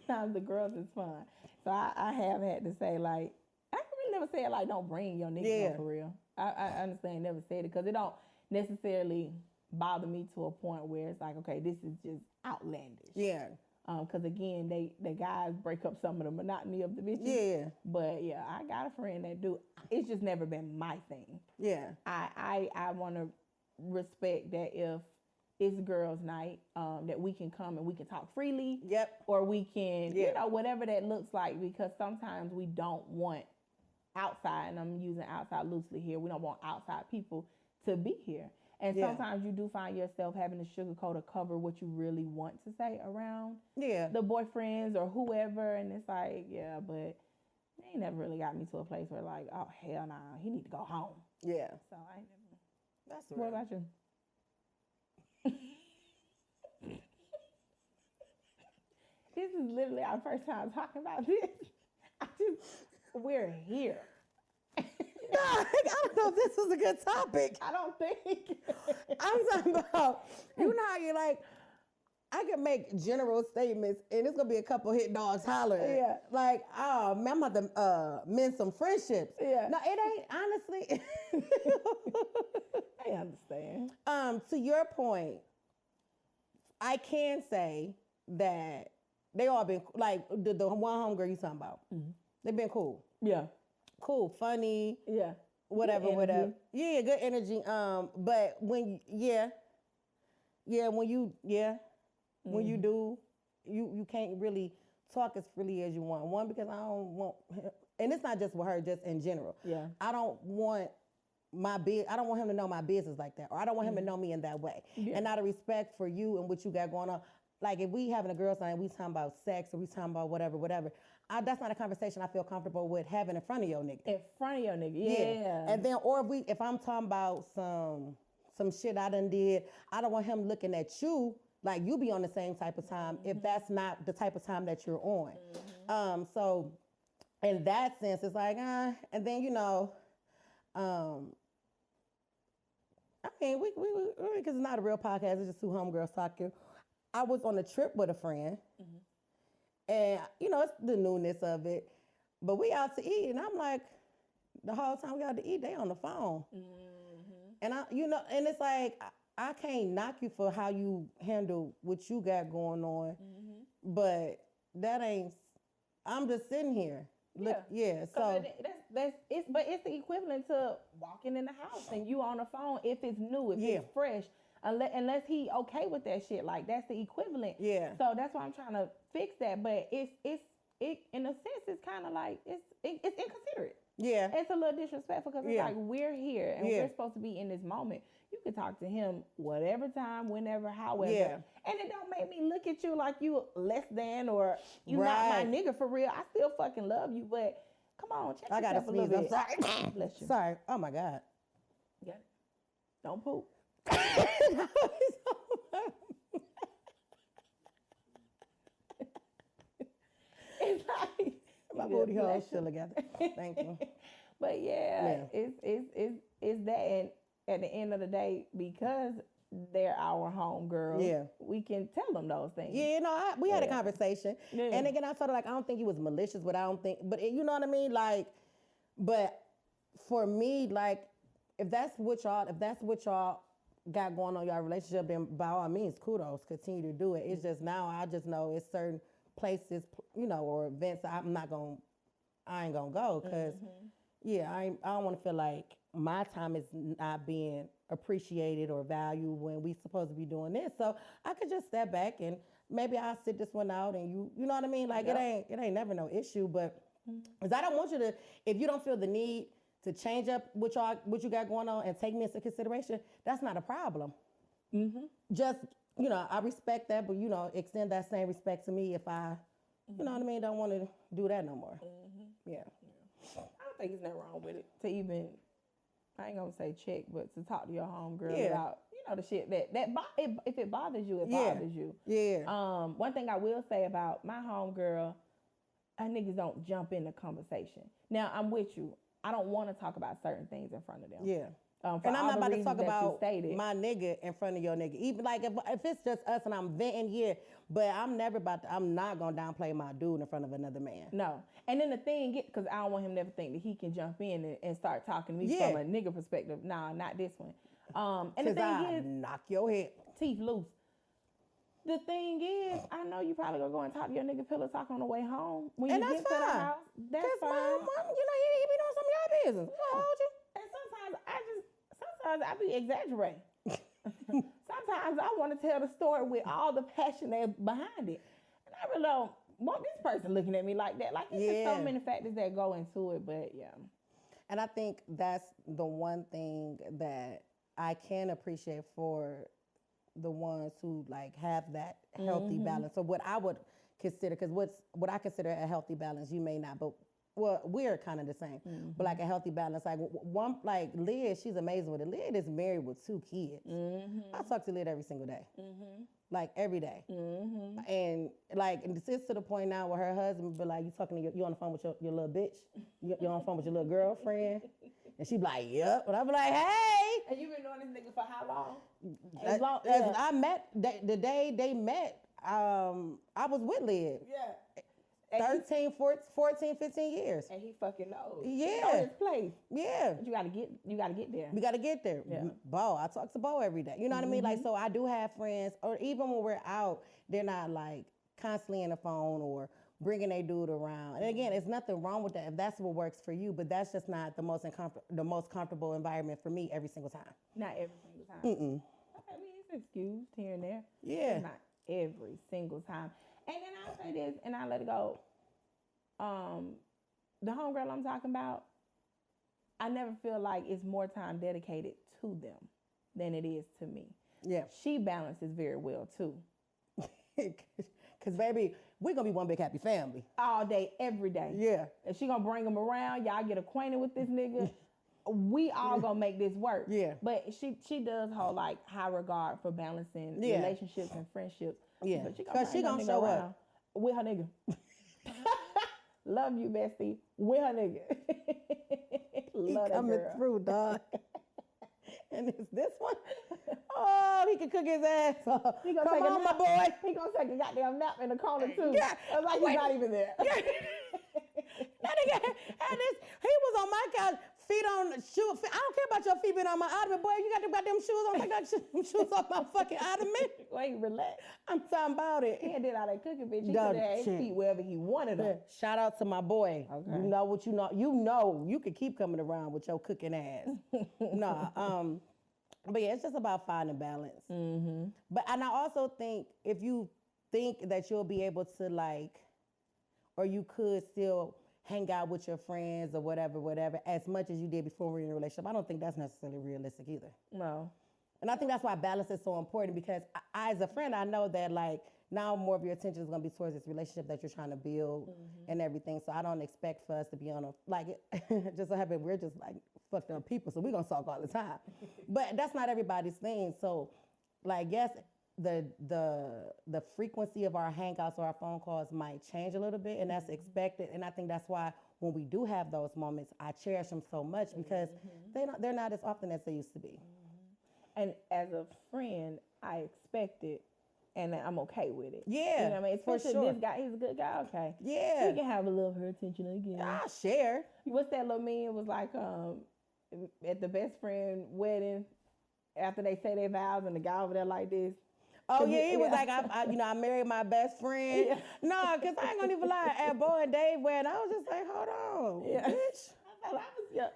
Sometimes the girls is fun. So I have had to say, like, I really never said, like, don't bring your niggas for real. I understand, never said it, because it don't necessarily bother me to a point where it's like, okay, this is just outlandish. Yeah. Because, again, the guys break up some of the monotony of the bitches. Yeah. But, yeah, I got a friend that do. It's just never been my thing. Yeah. I want to respect that if it's girls' night, that we can come and we can talk freely. Yep. Or we can, whatever that looks like, because sometimes we don't want outside, and I'm using outside loosely here, we don't want outside people to be here. And sometimes you do find yourself having to sugarcoat or cover what you really want to say around the boyfriends or whoever. And it's like, yeah, but they ain't never really got me to a place where like, oh, hell nah, he need to go home. Yeah. So I ain't never. That's What about you? This is literally our first time talking about this. We're here. I don't know if this was a good topic. I don't think. I'm talking about, you know how you're like, I can make general statements and it's going to be a couple hit dogs hollering. Yeah. Like, oh, man, I'm about to mend some friendships. Yeah. No, it ain't, honestly. I understand. To your point, I can say that they all been, like, the one homegirl you talking about, they've been cool. Yeah. Cool, funny. Yeah. Whatever. Yeah, good energy. But when when you do, you can't really talk as freely as you want. One, because I don't want, and it's not just with her, just in general. Yeah. I don't want him to know my business like that, or I don't want him to know me in that way. Yeah. And out of respect for you and what you got going on, like if we having a girls' night and we talking about sex or we talking about whatever, that's not a conversation I feel comfortable with having in front of your nigga. In front of your nigga, yeah. And then, or if I'm talking about some shit I done did, I don't want him looking at you like you be on the same type of time if that's not the type of time that you're on. So in that sense, it's like, and then, you know, I mean, we because it's not a real podcast, it's just two homegirls talking. I was on a trip with a friend, and, you know, it's the newness of it, but we out to eat, and I'm like, the whole time we out to eat, they on the phone. And and it's like, I can't knock you for how you handle what you got going on, but that ain't, I'm just sitting here. Look, so it's the equivalent to walking in the house and you on the phone if it's new, if it's fresh, unless he okay with that shit. Like that's the equivalent. Yeah. So that's why I'm trying to fix that. But it in a sense it's kind of like it's inconsiderate. Yeah. It's a little disrespectful because it's like we're here and we're supposed to be in this moment. You can talk to him whatever time, whenever, however. Yeah. And it don't make me look at you like you less than or you not my nigga for real. I still fucking love you, but come on, check yourself a little bit. I'm sorry. Bless you. Sorry. Oh my God. Got it. Don't poop. It's like my booty hole is still together. Thank you. But it's that, and at the end of the day, because they're our home girls, we can tell them those things. Yeah, we had a conversation, and again, I felt like I don't think he was malicious, but you know what I mean, like, but for me, like, if that's what y'all got going on in your relationship, then by all means, kudos, continue to do it. It's just now I just know it's certain places, you know, or events I ain't gonna go because I don't want to feel like my time is not being appreciated or valued when we supposed to be doing this. So I could just step back and maybe I'll sit this one out and you know what I mean? Like it ain't never no issue, but because I don't want you to, if you don't feel the need to change up what you got going on and take me into consideration, that's not a problem. Just, you know, I respect that, but, you know, extend that same respect to me if I, you know what I mean, don't want to do that no more. Yeah. I don't think there's nothing wrong with it to even, I ain't gonna say check, but to talk to your homegirl about, you know, the shit that if it bothers you, it bothers you. Yeah. One thing I will say about my homegirl, niggas don't jump in the conversation. Now, I'm with you. I don't want to talk about certain things in front of them. Yeah. And I'm not about to talk about my nigga in front of your nigga. Even like if it's just us and I'm venting, but I'm not gonna downplay my dude in front of another man. No. And then the thing, because I don't want him to ever think that he can jump in and start talking to me from a nigga perspective. Nah, not this one. And the thing is, knock your head. Teeth loose. The thing is, I know you probably gonna go and talk to your nigga pillow talk on the way home. When you get to the house, that's fine. Mom, you know, he be doing some of your business. I told you. And sometimes I be exaggerating. Sometimes I want to tell the story with all the passion that's behind it. And I really don't want this person looking at me like that. Like, there's so many factors that go into it, but yeah. And I think that's the one thing that I can appreciate for the ones who like have that healthy balance. So what I would consider, because what I consider a healthy balance, you may not, but well, we're kind of the same. But like a healthy balance, like one, like Liz, she's amazing with it. Liz is married with 2 kids. I talk to Liz every single day, like every day, and like and it's to the point now where her husband be like, "You talking to you on the phone with your little bitch? You on the phone with your little girlfriend?" And she be like, "Yep," and I be like, "Hey." And you been knowing this nigga for how long? As I met the day they met, I was with Liz. Yeah. 13, 14, 15 years. And he fucking knows. Yeah. He knows his place. Yeah. But you gotta get there. We gotta get there. Yeah. Bo, I talk to Bo every day. You know what I mean? Like, so I do have friends, or even when we're out, they're not like constantly in the phone or bringing their dude around. And again, it's nothing wrong with that if that's what works for you, but that's just not the most comfortable environment for me every single time. Not every single time. I mean, it's excused here and there. Yeah. It's not every single time. And then I'll say this, and I'll let it go. The homegirl I'm talking about, I never feel like it's more time dedicated to them than it is to me. Yeah. She balances very well, too. Because, baby, we're going to be one big happy family. All day, every day. Yeah. And she going to bring them around. Y'all get acquainted with this nigga. We all going to make this work. Yeah. But she does hold, like, high regard for balancing relationships and friendships. Yeah, because she gonna show up with her nigga. Love you, bestie. With her nigga. Love that coming girl. through, dog. And it's this one. Oh, he can cook his ass off. He gonna Come take a on, my nap. boy. He gonna take a goddamn nap in the corner too. Yeah. It's like he's not even there. Yeah. That nigga had this. He was on my couch, feet on shoes. I don't care about your feet being on my ottoman, boy. You got them goddamn shoes on. I got them shoes off my fucking ottoman. Wait, relax. I'm talking about it. He had did all that cooking, bitch. He Dog, could have had his shit. feet wherever he wanted them. Shout out to my boy. Okay. You know what you know. You know you can keep coming around with your cooking ass. But yeah, it's just about finding balance. But and I also think if you think that you'll be able to like, or you could still hang out with your friends or whatever, as much as you did before we were in a relationship, I don't think that's necessarily realistic either. No. And I think that's why balance is so important, because I as a friend, I know that like now more of your attention is going to be towards this relationship that you're trying to build and everything. So I don't expect for us to be on a, like, it just so happen we're just like fucked up people, so we're going to talk all the time. But that's not everybody's thing. So like, yes, the frequency of our hangouts or our phone calls might change a little bit, and that's expected. And I think that's why when we do have those moments, I cherish them so much, because they're not as often as they used to be. And as a friend, I expect it, and I'm okay with it. Yeah, you know what I mean? Especially for sure. This guy, he's a good guy. Okay. Yeah, He can have a little of her attention again. I'll share. What's that little meme? It was like at the best friend wedding, after they say their vows, and the guy over there like this. Oh yeah, he was like, I married my best friend. Yeah. No, because I ain't gonna even lie. At Bo and Dave wedding, I was just like, hold on, Yeah. bitch. I thought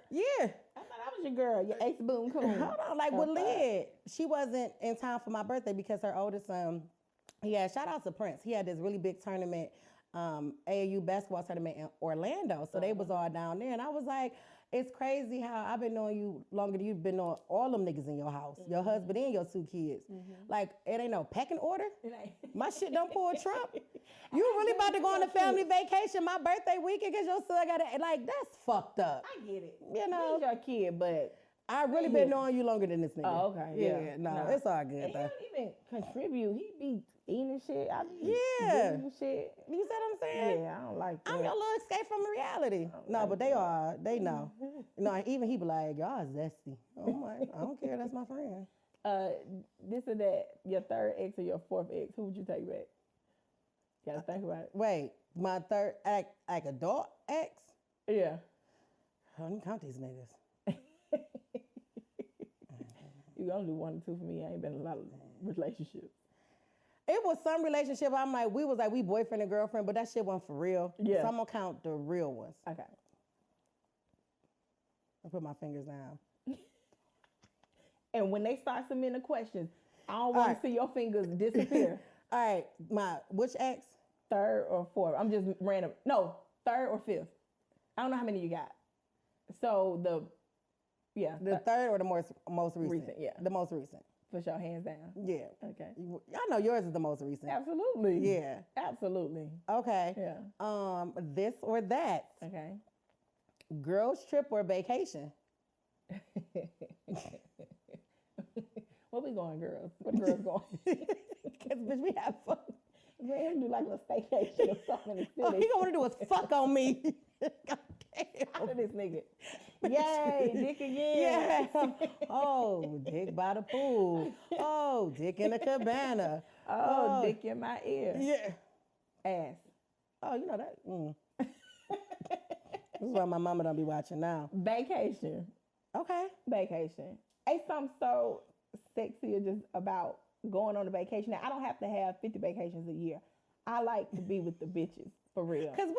Yeah. I was your girl, your ex-boom coon. Hold on, like with Lid, she wasn't in time for my birthday because her oldest son, shout out to Prince. He had this really big tournament, AAU basketball tournament in Orlando. So they was all down there. And I was like, it's crazy how I've been knowing you longer than you've been knowing all them niggas in your house, your husband and your 2 kids. Like, it ain't no pecking order. My shit don't pull a Trump. You really about to go on a family vacation my birthday weekend because your son got it. Like, that's fucked up. I get it. You know? He's your kid, but I really been knowing you longer than this nigga. Oh, okay. Yeah, no, it's all good and though. he don't even contribute. He be eating shit. I be Yeah. doing shit. You see what I'm saying? Yeah, I don't like that. I'm your little escape from reality. No, but they know. No, even he be like, y'all zesty. I'm like, I don't care, that's my friend. This or that, your third ex or your fourth ex, who would you take back? Gotta think about it. Wait, my third like adult ex? Yeah. I don't even count these niggas. You only do 1 or 2 for me. I ain't been in a lot of relationships. It was some relationship, I'm like, we boyfriend and girlfriend, but that shit wasn't for real. Yeah. So I'm gonna count the real ones. Okay. I put my fingers down. And when they start submitting questions, I don't want to see your fingers disappear. All right, which ex? Third or fourth? I'm just random. No, third or fifth. I don't know how many you got. So Yeah. The third or the most recent? Yeah. The most recent. For sure, hands down. Yeah. Okay. I know yours is the most recent. Absolutely. Yeah. Absolutely. Okay. Yeah. This or that. Okay. Girls trip or vacation? Where we going, girls? Where the girls going? Because, bitch, we have fun. We're going to do like a little staycation or something in the city. All he gonna want to do is fuck on me. God damn. After this nigga. Yay, dick again. Yeah. Oh, dick by the pool. Oh, dick in the cabana. Oh, dick in my ear. Yeah. Ass. Oh, you know that. This is why my mama don't be watching now. Vacation. Okay. Vacation. Ain't something so sexy or just about going on a vacation. Now, I don't have to have 50 vacations a year. I like to be with the bitches, for real. Because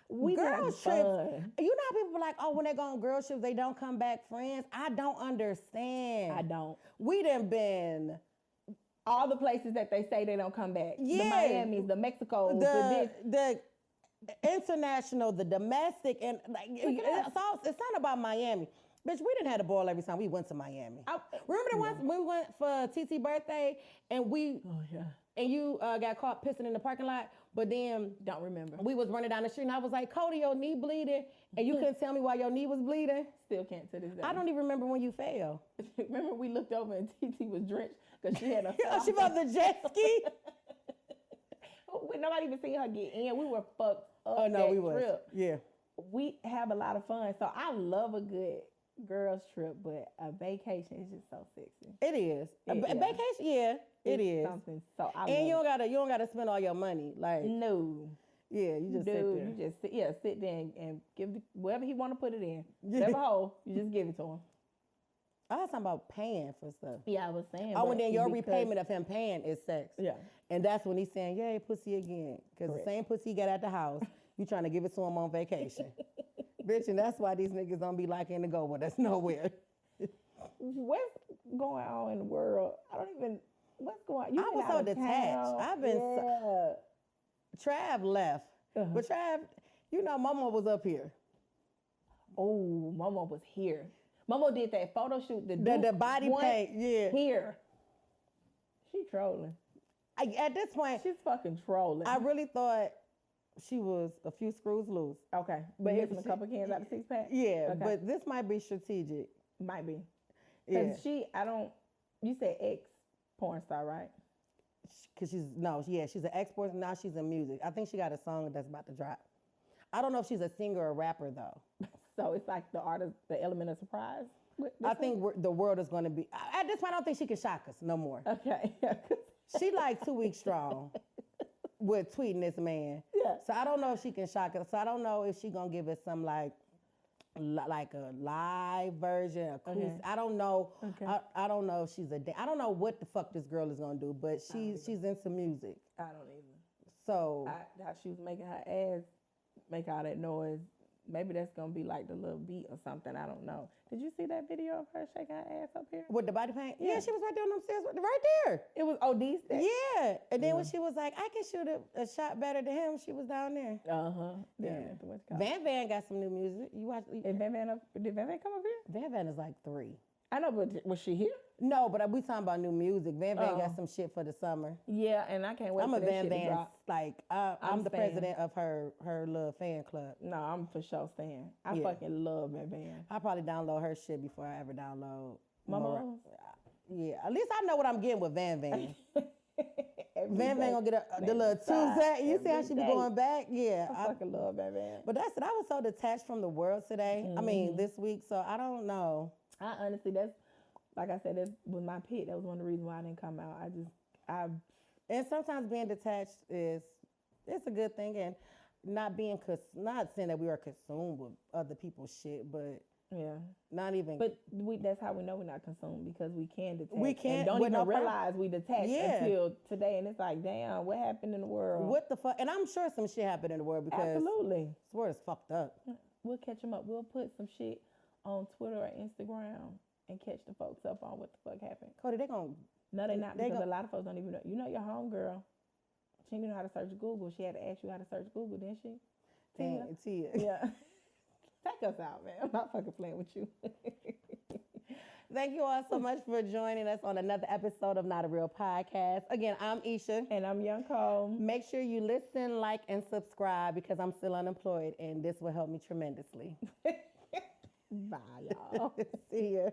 we girl have trips. fun. You know how people are like, oh, when they go on girl trips, they don't come back friends. I don't understand. I don't. We done been all the places that they say they don't come back. Yeah. The Miamis, the Mexicos, the international, the domestic, and like it's not about Miami. Bitch, we didn't have a ball every time we went to Miami. Remember the once when we went for TT birthday and and you got caught pissing in the parking lot, but then don't remember. We was running down the street and I was like, Kodie, your knee bleeding, and you couldn't tell me why your knee was bleeding. Still can't to this day. I don't even remember when you fell. Remember we looked over and TT was drenched because she had a she was the jet ski. Nobody even seen her get in. We were fucked up. Oh no, that we was. Trip. Yeah. We have a lot of fun. So I love a good girls trip, but a vacation is just so sexy. It is. Vacation, yeah, it is. Something so you don't gotta spend all your money. Like no. Yeah, you just sit there. You just sit there and give wherever he want to put it in. Whatever hole, you just give it to him. I was talking about paying for stuff. Yeah, I was saying. Oh, and then your repayment of him paying is sex. Yeah. And that's when he's saying, yay, pussy again. Because the same pussy he got at the house, you trying to give it to him on vacation. Bitch, and that's why these niggas don't be liking to go with us nowhere. What's going on in the world? What's going on? I was so detached. I've been Trav left. But Trav, you know, Mama was up here. Oh, Mama was here. Mama did that photo shoot. The body paint, yeah. Here. She trolling. At this point, she's fucking trolling. I really thought she was a few screws loose. Okay. But hitting a couple cans out of 6-pack? Yeah, okay. But this might be strategic. Might be. Because you said ex-porn star, right? Because she's an ex-porn star. Now she's in music. I think she got a song that's about to drop. I don't know if she's a singer or a rapper, though. So it's like the element of surprise? I think the world is going to be, at this point, I don't think she can shock us no more. Okay. She like 2 weeks strong with tweeting this man. Yeah. So I don't know if she can shock us. So I don't know if she going to give us some like a live version. I don't know. Okay. I don't know if she's I don't know what the fuck this girl is going to do, but she's into music. I don't either. So. How she was making her ass make all that noise. Maybe that's going to be like the little beat or something. I don't know. Did you see that video of her shaking her ass up here? With the body paint? Yeah, she was right there on them stairs. Right there. It was OD stairs? Yeah. And then when she was like, I can shoot a shot better than him, she was down there. Uh-huh. Yeah. Van got some new music. You watch? Did Van Van come up here? Van Van is like 3. I know, but was she here? No, but we talking about new music. Van Van got some shit for the summer. Yeah, and I can't wait for that shit to drop. Like, I'm the president of her little fan club. No, I'm for sure staying. I fucking love Van Van. I'll probably download her shit before I ever download Mama. Yeah, at least I know what I'm getting with Van Van. Van Van gonna get the little Tuesday. You see how she be going back? Yeah. I fucking love Van Van. But that's it. I was so detached from the world today. I mean, this week. So I don't know. I honestly, like I said, that was my pit. That was one of the reasons why I didn't come out. And sometimes being detached it's a good thing, and not saying that we are consumed with other people's shit, but not even. But that's how we know we're not consumed, because we can detach. We can't. And don't even realize we detached until today, and it's like, damn, what happened in the world? What the fuck? And I'm sure some shit happened in the world because absolutely, this world is fucked up. We'll catch them up. We'll put some shit on Twitter or Instagram and catch the folks up on what the fuck happened. Kodie, they gonna... No, they not, because a lot of folks don't even know. You know your homegirl. She didn't know how to search Google. She had to ask you how to search Google, didn't she? Tia. Yeah. Take us out, man. I'm not fucking playing with you. Thank you all so much for joining us on another episode of Not a Real Podcast. Again, I'm Isha. And I'm Young Cole. Make sure you listen, like, and subscribe because I'm still unemployed and this will help me tremendously. Bye, y'all. See ya.